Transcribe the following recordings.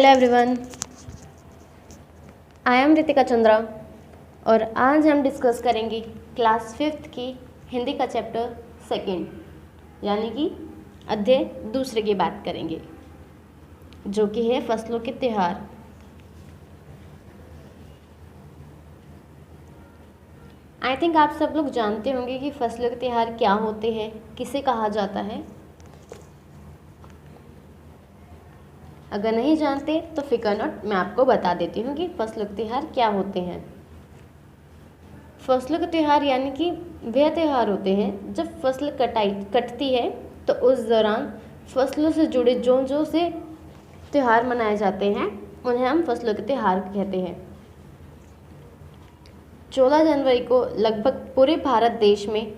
Hello everyone, I am Ritika Chandra और आज हम डिस्कस करेंगे क्लास 5th की हिंदी का चैप्टर 2 यानी कि अध्याय 2 की बात करेंगे जो कि है फसलों के त्योहार। आई थिंक आप सब लोग जानते होंगे कि फसलों के त्योहार क्या होते हैं, किसे कहा जाता है। अगर नहीं जानते तो फिकर नॉट, मैं आपको बता देती हूँ कि फसलों के त्योहार क्या होते हैं। फसलों के त्योहार यानी कि वह त्योहार होते हैं जब फसल कटती है तो उस दौरान फसलों से जुड़े जो से त्योहार मनाए जाते हैं उन्हें हम फसलों के त्योहार कहते हैं। 14 जनवरी को लगभग पूरे भारत देश में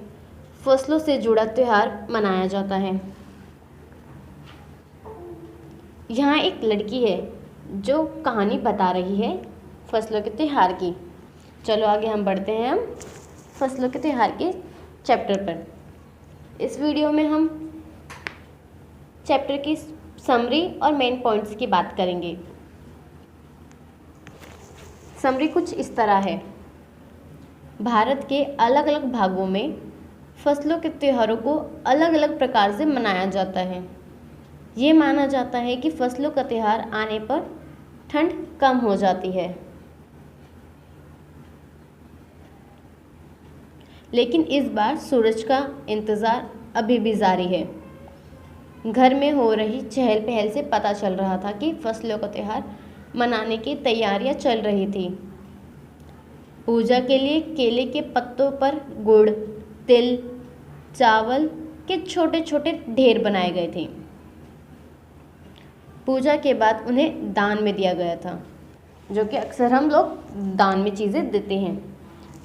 फसलों से जुड़ा त्योहार मनाया जाता है। यहाँ एक लड़की है जो कहानी बता रही है फसलों के त्योहार की। चलो आगे हम बढ़ते हैं हम फसलों के त्योहार के चैप्टर पर। इस वीडियो में हम चैप्टर की समरी और मेन पॉइंट्स की बात करेंगे। समरी कुछ इस तरह है। भारत के अलग अलग भागों में फसलों के त्योहारों को अलग अलग प्रकार से मनाया जाता है। ये माना जाता है कि फसलों का त्योहार आने पर ठंड कम हो जाती है, लेकिन इस बार सूरज का इंतज़ार अभी भी जारी है। घर में हो रही चहल पहल से पता चल रहा था कि फसलों का त्योहार मनाने की तैयारियां चल रही थी। पूजा के लिए केले के पत्तों पर गुड़, तिल, चावल के छोटे छोटे ढेर बनाए गए थे। पूजा के बाद उन्हें दान में दिया गया था, जो कि अक्सर हम लोग दान में चीज़ें देते हैं।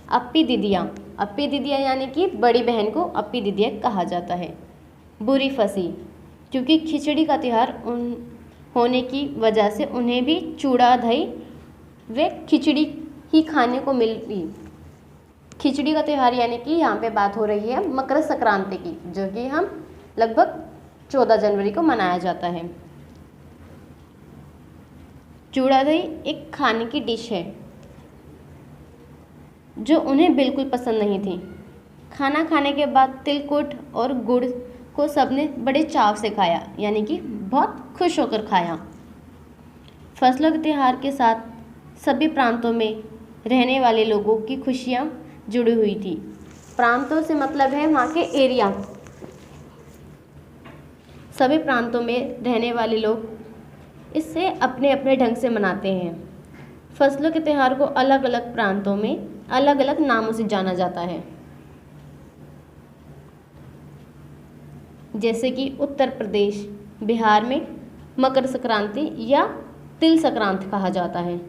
अप्पी दीदियाँ यानी कि बड़ी बहन को अप्पी दीदियाँ कहा जाता है। बुरी फंसी, क्योंकि खिचड़ी का त्यौहार होने की वजह से उन्हें भी चूड़ा दही व खिचड़ी ही खाने को मिली। खिचड़ी का त्यौहार यानी कि यहाँ पे बात हो रही है मकर संक्रांति की, जो कि हम लगभग 14 जनवरी को मनाया जाता है। चूड़ा दही एक खाने की डिश है जो उन्हें बिल्कुल पसंद नहीं थी। खाना खाने के बाद तिलकुट और गुड़ को सबने बड़े चाव से खाया, यानी कि बहुत खुश होकर खाया। फसलों के त्योहार के साथ सभी प्रांतों में रहने वाले लोगों की खुशियाँ जुड़ी हुई थी। प्रांतों से मतलब है वहाँ के एरिया। सभी प्रांतों में रहने वाले लोग इससे अपने अपने ढंग से मनाते हैं। फसलों के त्योहार को अलग अलग प्रांतों में अलग अलग नामों से जाना जाता है, जैसे कि उत्तर प्रदेश, बिहार में मकर संक्रांति या तिल संक्रांति कहा जाता है।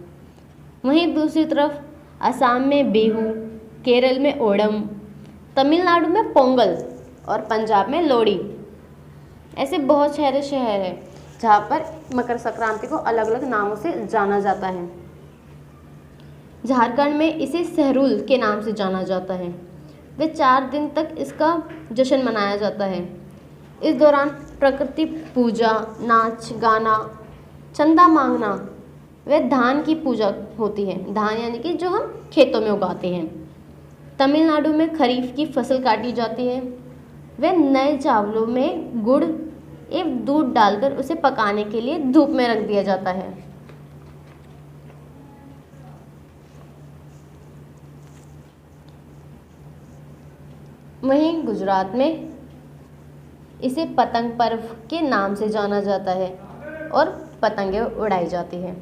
वहीं दूसरी तरफ असम में बिहू, केरल में ओणम, तमिलनाडु में पोंगल और पंजाब में लोहड़ी। ऐसे बहुत सारे शहर हैं जहाँ पर मकर संक्रांति को अलग अलग नामों से जाना जाता है। झारखंड में इसे सहरूल के नाम से जाना जाता है। वे 4 दिन तक इसका जश्न मनाया जाता है। इस दौरान प्रकृति पूजा, नाच गाना, चंदा मांगना व धान की पूजा होती है। धान यानी कि जो हम खेतों में उगाते हैं। तमिलनाडु में खरीफ की फसल काटी जाती है। वे नए चावलों में गुड़ एवं दूध डालकर उसे पकाने के लिए धूप में रख दिया जाता है। वहीं गुजरात में इसे पतंग पर्व के नाम से जाना जाता है और पतंगें उड़ाई जाती हैं।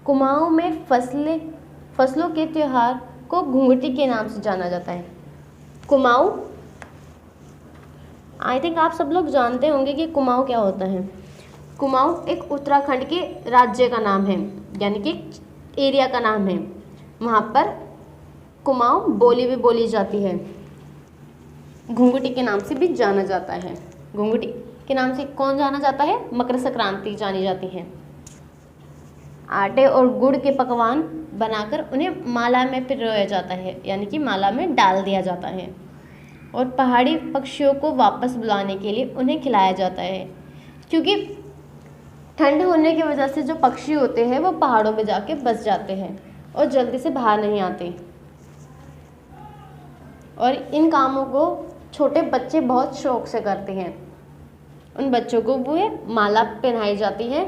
कुमाऊं में फसलों के त्योहार को घुंघटी के नाम से जाना जाता है। कुमाऊं, आई थिंक आप सब लोग जानते होंगे कि कुमाऊं क्या होता है। कुमाऊं एक उत्तराखंड के राज्य का नाम है, यानी कि एरिया का नाम है। वहाँ पर कुमाऊं बोली भी बोली जाती है। घुंघटी के नाम से भी जाना जाता है। घुंघटी के नाम से कौन जाना जाता है? मकर संक्रांति जानी जाती है। आटे और गुड़ के पकवान बनाकर उन्हें माला में पिरोया जाता है, यानी कि माला में डाल दिया जाता है और पहाड़ी पक्षियों को वापस बुलाने के लिए उन्हें खिलाया जाता है, क्योंकि ठंड होने की वजह से जो पक्षी होते हैं वो पहाड़ों में जाके बस जाते हैं और जल्दी से बाहर नहीं आते, और इन कामों को छोटे बच्चे बहुत शौक से करते हैं। उन बच्चों को वो माला पहनाई जाती है,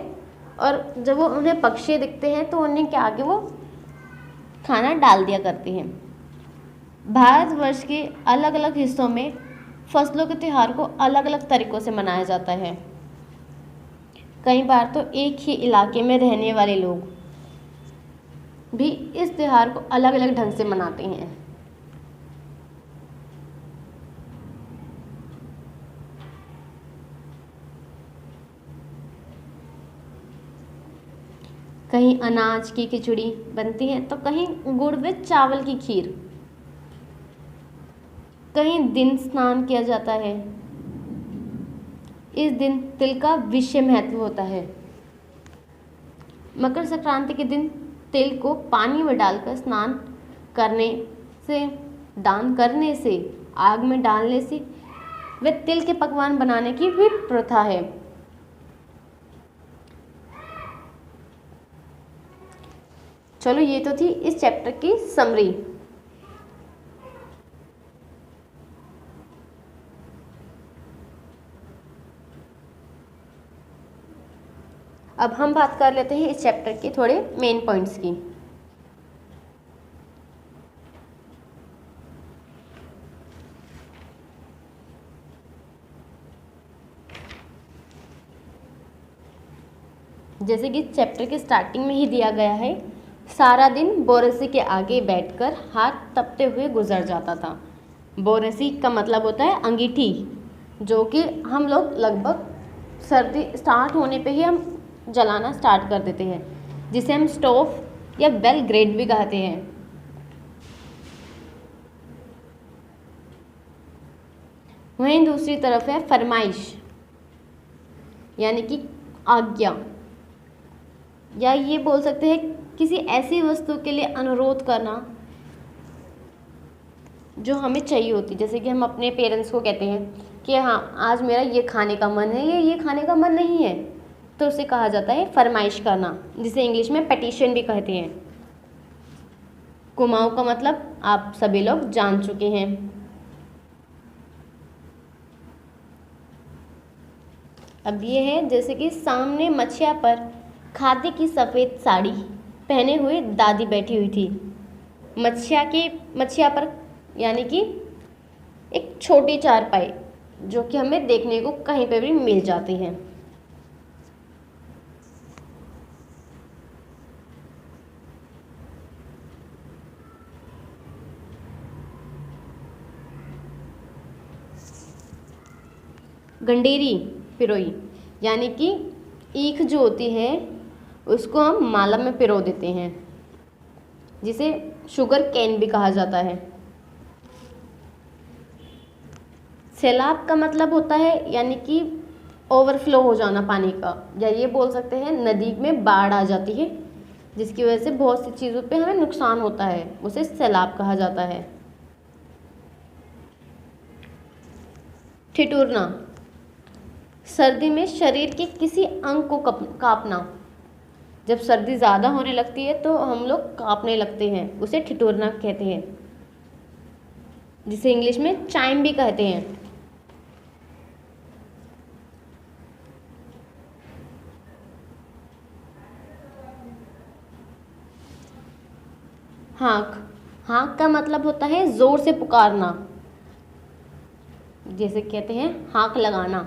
और जब वो उन्हें पक्षी दिखते हैं तो उन्हें क्या आगे वो खाना डाल दिया करते हैं। भारतवर्ष के अलग अलग हिस्सों में फसलों के त्यौहार को अलग अलग तरीक़ों से मनाया जाता है। कई बार तो एक ही इलाके में रहने वाले लोग भी इस त्यौहार को अलग अलग ढंग से मनाते हैं। कहीं अनाज की खिचड़ी बनती है तो कहीं गुड़ में चावल की खीर। कहीं दिन स्नान किया जाता है। इस दिन तिल का विशेष महत्व होता है। मकर संक्रांति के दिन तिल को पानी में डालकर स्नान करने से, दान करने से, आग में डालने से व तिल के पकवान बनाने की भी प्रथा है। चलो, ये तो थी इस चैप्टर की समरी। अब हम बात कर लेते हैं इस चैप्टर के थोड़े मेन पॉइंट्स की। जैसे कि चैप्टर के स्टार्टिंग में ही दिया गया है, सारा दिन बोरसी के आगे बैठकर हाथ तपते हुए गुजर जाता था। बोरसी का मतलब होता है अंगीठी, जो कि हम लोग लगभग सर्दी स्टार्ट होने पे ही हम जलाना स्टार्ट कर देते हैं, जिसे हम स्टोव या बेल ग्रेट भी कहते हैं। वहीं दूसरी तरफ है फरमाइश, यानी कि आज्ञा, या ये बोल सकते हैं किसी ऐसी वस्तु के लिए अनुरोध करना जो हमें चाहिए होती। जैसे कि हम अपने पेरेंट्स को कहते हैं कि हाँ, आज मेरा ये खाने का मन है, ये खाने का मन नहीं है, तो उसे कहा जाता है फरमाइश करना, जिसे इंग्लिश में पेटिशन भी कहते हैं। कुमाऊँ का मतलब आप सभी लोग जान चुके हैं। अब ये है जैसे कि सामने मछिया पर खादी की सफ़ेद साड़ी पहने हुए दादी बैठी हुई थी। मछिया पर यानी कि एक छोटी चारपाई, जो कि हमें देखने को कहीं पे भी मिल जाती है। गंडेरी पिरोई, यानी कि ईख जो होती है उसको हम माला में पिरो देते हैं, जिसे शुगर कैन भी कहा जाता है। सैलाब का मतलब होता है यानी कि ओवरफ्लो हो जाना पानी का, या ये बोल सकते हैं नदी में बाढ़ आ जाती है, जिसकी वजह से बहुत सी चीज़ों पे हमें नुकसान होता है, उसे सैलाब कहा जाता है। ठिठुरना, सर्दी में शरीर के किसी अंग को कांपना। जब सर्दी ज़्यादा होने लगती है तो हम लोग कांपने लगते हैं, उसे ठिठुरना कहते हैं, जिसे इंग्लिश में चाइम भी कहते हैं। हाँक, हाँक का मतलब होता है ज़ोर से पुकारना, जैसे कहते हैं हाँक लगाना।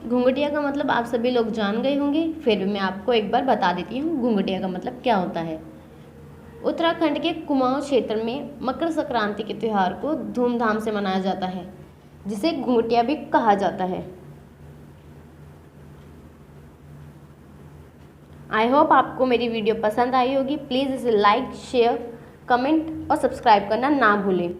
घुंघटिया का मतलब आप सभी लोग जान गए होंगे, फिर भी मैं आपको एक बार बता देती हूँ घुंघटिया का मतलब क्या होता है। उत्तराखंड के कुमाऊं क्षेत्र में मकर संक्रांति के त्यौहार को धूमधाम से मनाया जाता है, जिसे घुंघटिया भी कहा जाता है। आई होप आपको मेरी वीडियो पसंद आई होगी। प्लीज़ इसे लाइक, शेयर, कमेंट और सब्सक्राइब करना ना भूलें।